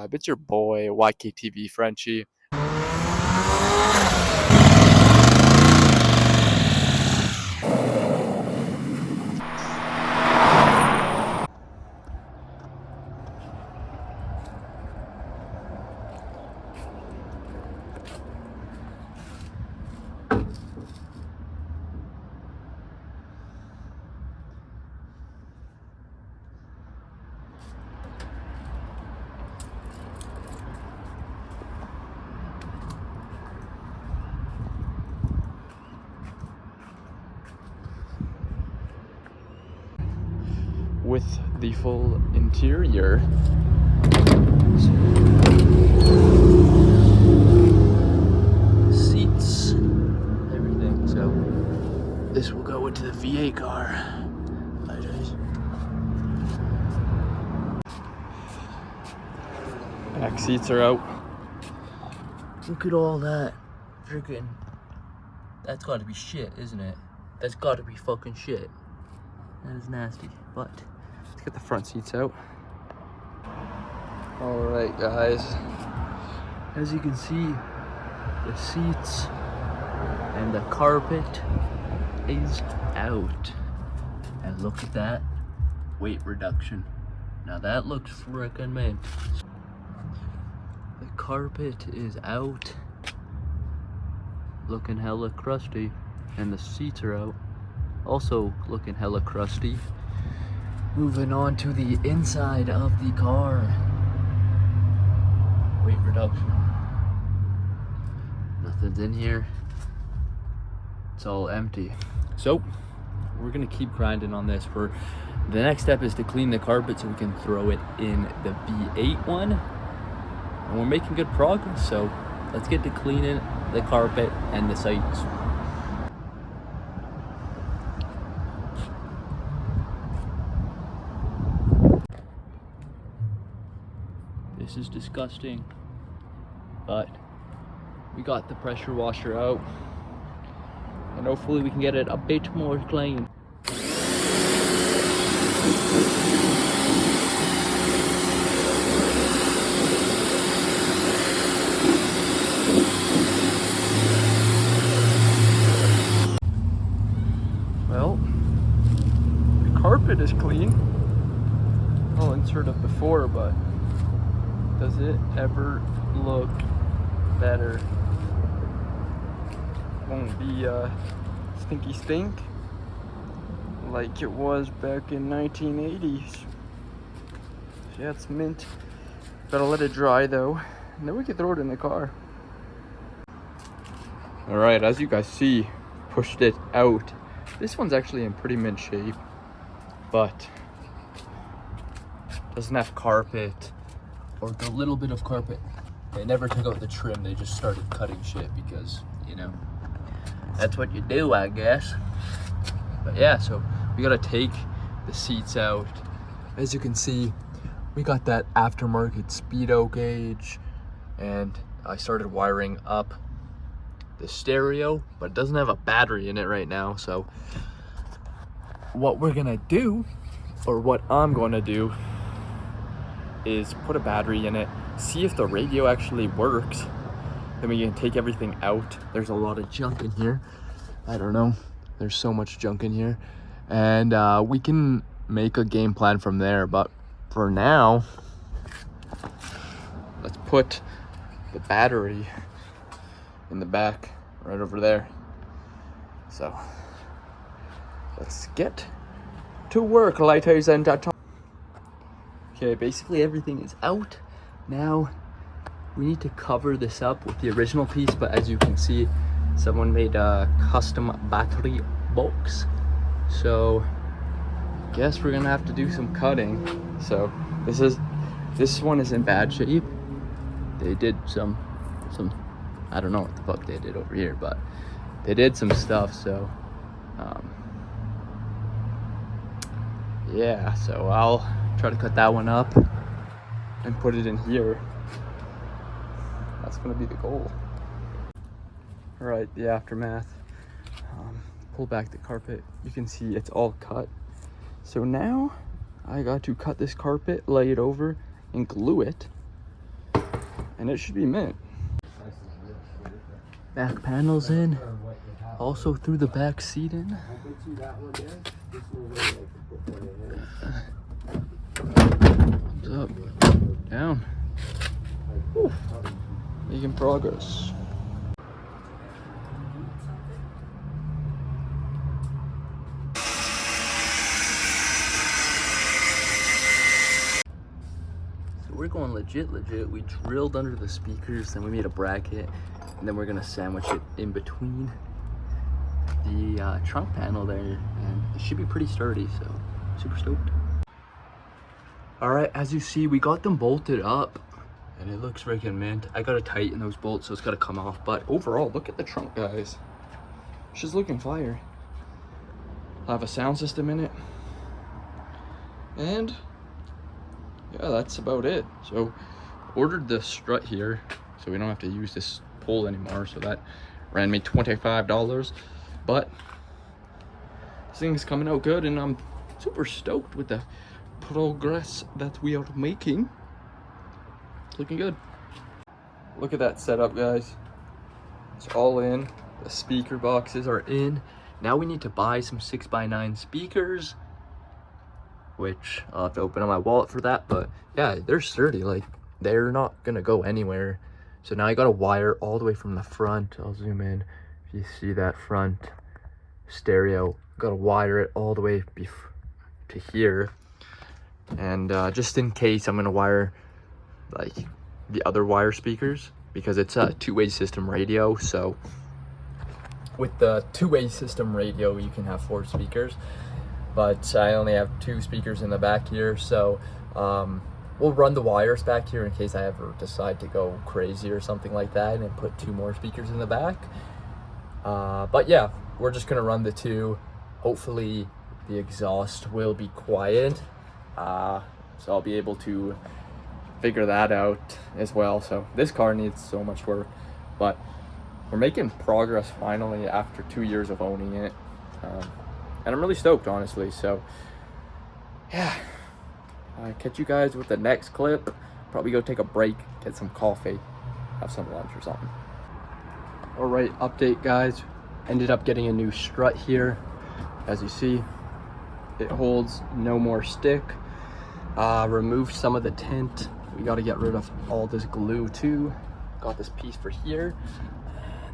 It's your boy YKTV Frenchie. With the full interior. Seats, everything. So this will go into the VA car. Hi guys. Back seats are out. Look at all that. Freaking. That's gotta be shit, isn't it? That's gotta be fucking shit. That is nasty, but let's get the front seats out. All right, guys. As you can see, the seats and the carpet is out. And look at that weight reduction. Now that looks frickin' mint. The carpet is out, looking hella crusty, and the seats are out. Also looking hella crusty. Moving on to the inside of the car. Weight reduction. Nothing's in here. It's all empty. So we're gonna keep grinding on this. The next step is to clean the carpet so we can throw it in the V8 one. And we're making good progress. So let's get to cleaning the carpet and the sights. This is disgusting, but we got the pressure washer out, and hopefully we can get it a bit more clean. Well, the carpet is clean. I'll insert it before, but does it ever look better? Won't be stinky stink like it was back in 1980s. So yeah, it's mint. Gotta let it dry though, and then we can throw it in the car. All right, as you guys see, pushed it out. This one's actually in pretty mint shape, but doesn't have carpet. Or the little bit of carpet. They never took out the trim, they just started cutting shit because, you know, that's what you do, I guess. But yeah, so we gotta take the seats out. As you can see, we got that aftermarket speedo gauge, and I started wiring up the stereo, but it doesn't have a battery in it right now. So what we're gonna do, or what I'm gonna do, is put a battery in it, see if the radio actually works. Then we can take everything out. There's a lot of junk in here. I don't know. There's so much junk in here. And we can make a game plan from there. But for now, let's put the battery in the back, right over there. So let's get to work, ladies and gentlemen. Okay, basically everything is out. Now we need to cover this up with the original piece, but as you can see, someone made a custom battery box. So I guess we're gonna have to do some cutting. So this one is in bad shape. They did some I don't know what the fuck they did over here, but they did some stuff. So yeah, so I'll try to cut that one up and put it in here. That's gonna be the goal. All right, the aftermath. Pull back the carpet. You can see it's all cut. So now I got to cut this carpet, lay it over, and glue it. and it should be mint. Back panels in. Also threw the back seat in. Thumbs up. Down. Whew. Making progress. So we're going legit. We drilled under the speakers, then we made a bracket, and then we're gonna sandwich it in between the trunk panel there, and it should be pretty sturdy, so super stoked. All right, as you see, we got them bolted up and it looks freaking mint. I gotta tighten those bolts, so it's gotta come off, but overall, look at the trunk, guys. She's looking fire. I'll have a sound system in it, and yeah, that's about it. So ordered the strut here so we don't have to use this pole anymore, so that ran me $25, but this thing's coming out good, and I'm super stoked with the progress that we are making. It's looking good. Look at that setup, guys. It's all in. The speaker boxes are in. Now we need to buy some 6x9 speakers, which I'll have to open up my wallet for that, but yeah, they're sturdy. Like, they're not gonna go anywhere. So now I gotta wire all the way from the front. I'll zoom in. If you see that front stereo, gotta wire it all the way to here. And just in case, I'm gonna wire like the other wire speakers, because it's a two-way system radio. So with the two-way system radio, you can have 4 speakers, but I only have 2 speakers in the back here. So we'll run the wires back here in case I ever decide to go crazy or something like that and put 2 more speakers in the back. But yeah, we're just gonna run the 2. Hopefully the exhaust will be quiet, so I'll be able to figure that out as well. So this car needs so much work, but we're making progress finally after 2 years of owning it, and I'm really stoked, honestly. So yeah, catch you guys with the next clip. Probably go take a break, get some coffee, have some lunch or something. All right, update, guys. Ended up getting a new strut here. As you see, it holds no more stick. Removed some of the tint. We got to get rid of all this glue too. Got this piece for here,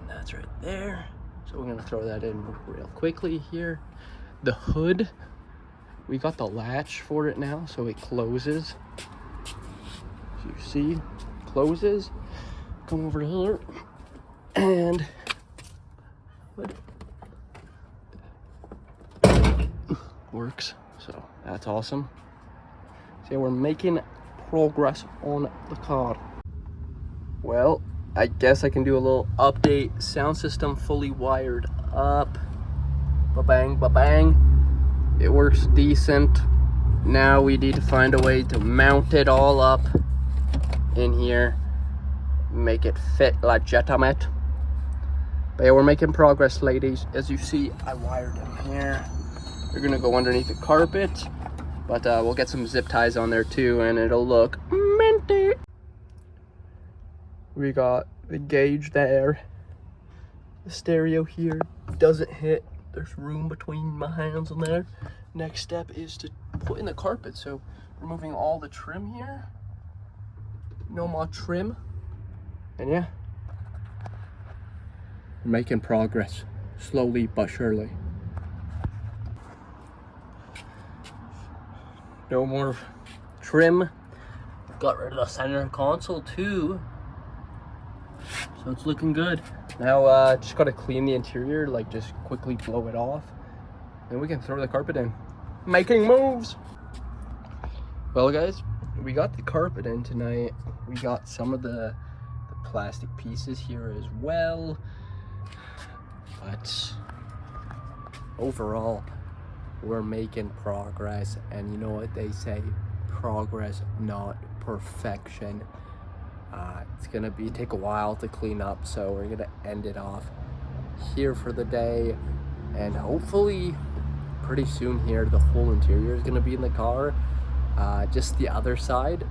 and that's right there. So we're gonna throw that in real quickly here. The hood, we got the latch for it now, so it closes. As you see, closes. Come over here, and hood works. So that's awesome. So we're making progress on the car. Well, I guess I can do a little update. Sound system fully wired up. Ba-bang, ba-bang. It works decent. Now we need to find a way to mount it all up in here. Make it fit legitimate. But yeah, we're making progress, ladies. As you see, I wired in here. We're gonna go underneath the carpet, but we'll get some zip ties on there too, and it'll look minty. We got the gauge there. The stereo here doesn't hit. There's room between my hands and there. Next step is to put in the carpet. So removing all the trim here. No more trim. And yeah, we're making progress, slowly but surely. No more trim. Got rid of the center console too, so it's looking good. Now just gotta clean the interior, like just quickly blow it off, and we can throw the carpet in. Making moves. Well, guys, we got the carpet in tonight. We got some of the plastic pieces here as well, but overall we're making progress. And you know what they say, progress, not perfection. It's gonna take a while to clean up, so we're gonna end it off here for the day, and hopefully pretty soon here the whole interior is gonna be in the car. Just the other side,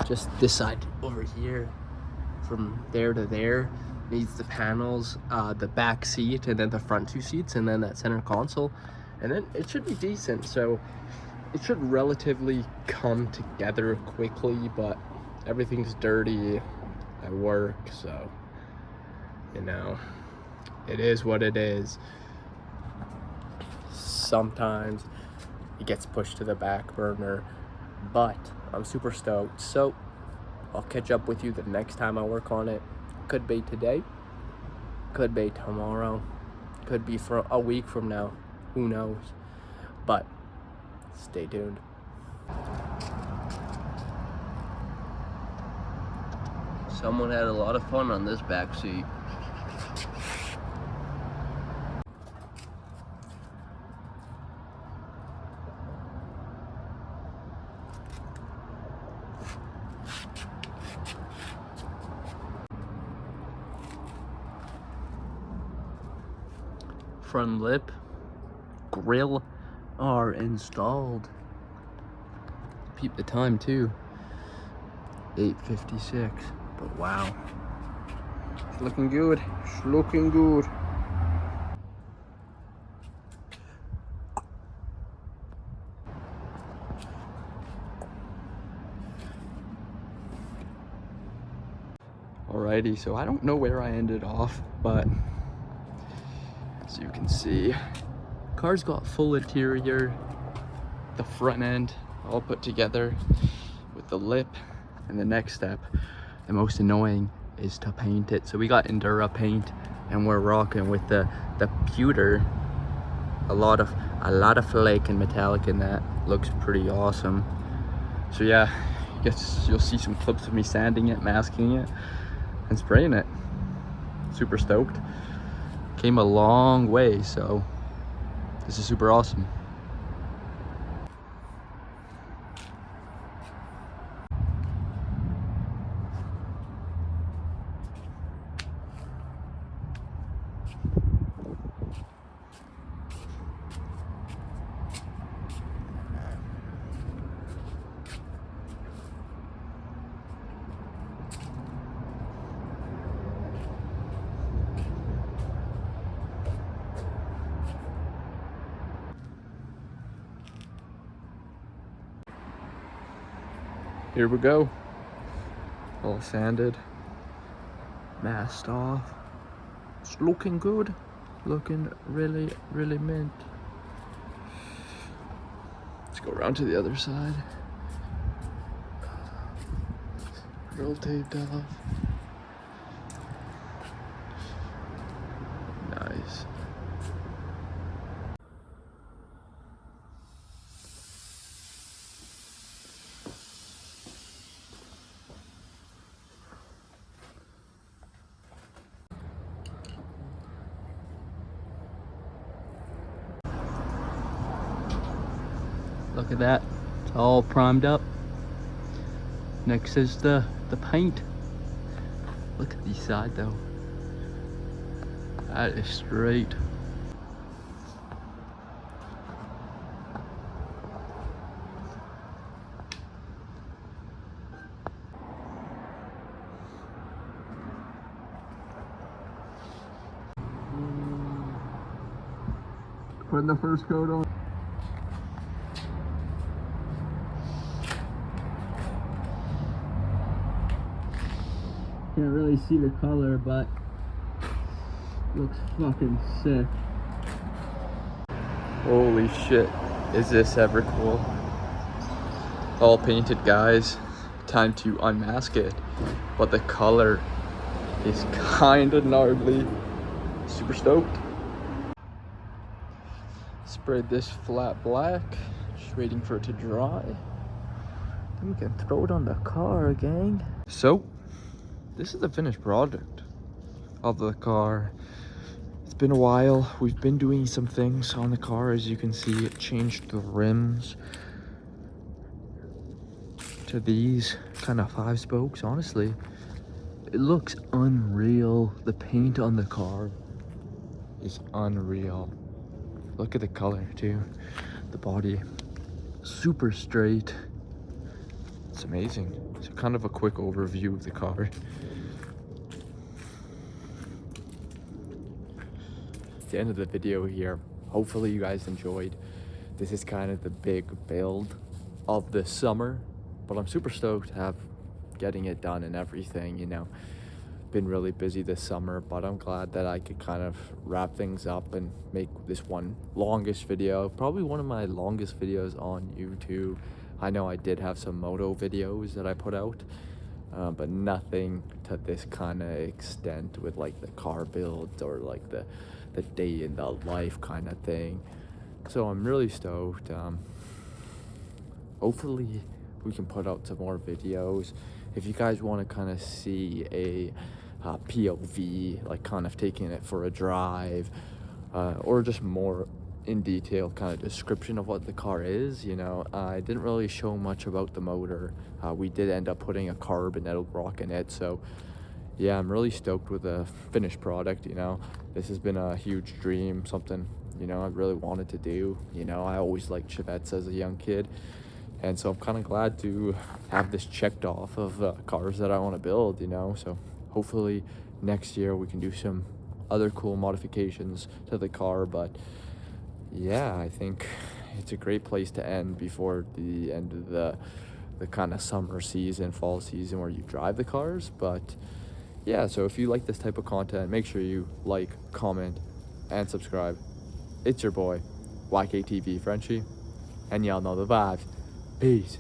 just this side over here, from there to there. Needs the panels, the back seat, and then the front 2 seats, and then that center console, and then it should be decent. So it should relatively come together quickly, but everything's dirty at work, so you know, it is what it is. Sometimes it gets pushed to the back burner, but I'm super stoked. So I'll catch up with you the next time I work on it. Could be today, could be tomorrow, could be for a week from now, who knows, but stay tuned. Someone had a lot of fun on this back seat. Front lip, grill are installed. Peep the time too, 8:56. But wow, it's looking good. It's looking good. Alrighty, so I don't know where I ended off, but as you can see, car's got full interior, the front end all put together with the lip, and the next step, the most annoying, is to paint it. So we got Endura paint, and we're rocking with the pewter. A lot of flake and metallic in that. Looks pretty awesome. So yeah, I guess you'll see some clips of me sanding it, masking it, and spraying it. Super stoked. Came a long way, so this is super awesome. Here we go. All sanded, masked off. It's looking good. Looking really, really mint. Let's go around to the other side. Grill taped off. Nice. Look at that, it's all primed up. Next is the paint. Look at the side though. That is straight. Putting the first coat on. Can't really see the color, but looks fucking sick. Holy shit, is this ever cool? All painted, guys. Time to unmask it. But the color is kinda gnarly. Super stoked. Sprayed this flat black, just waiting for it to dry. Then we can throw it on the car, gang. So, this is the finished product of the car. It's been a while. We've been doing some things on the car. As you can see, it changed the rims to these kind of 5 spokes. Honestly, it looks unreal. The paint on the car is unreal. Look at the color too. The body, super straight. It's amazing. So kind of a quick overview of the car. the end of the video here. Hopefully you guys enjoyed. This is kind of the big build of the summer, but I'm super stoked to have getting it done and everything, you know. Been really busy this summer, but I'm glad that I could kind of wrap things up and make this one longest video, probably one of my longest videos on YouTube. I know I did have some moto videos that I put out, but nothing to this kind of extent with like the car build or like the day in the life kind of thing. So I'm really stoked. Hopefully we can put out some more videos. If you guys want to kind of see a POV, like kind of taking it for a drive, or just more in detail kind of description of what the car is, you know, I didn't really show much about the motor. We did end up putting a carb and metal block in it, so yeah, I'm really stoked with the finished product. You know, this has been a huge dream, something, you know, I really wanted to do. You know, I always liked Chevettes as a young kid, and so I'm kind of glad to have this checked off of cars that I want to build, you know. So hopefully next year we can do some other cool modifications to the car. But yeah, I think it's a great place to end before the end of the kind of summer season, fall season, where you drive the cars. But yeah, so if you like this type of content, make sure you like, comment, and subscribe. It's your boy, YKTV Frenchie, and y'all know the vibes. Peace.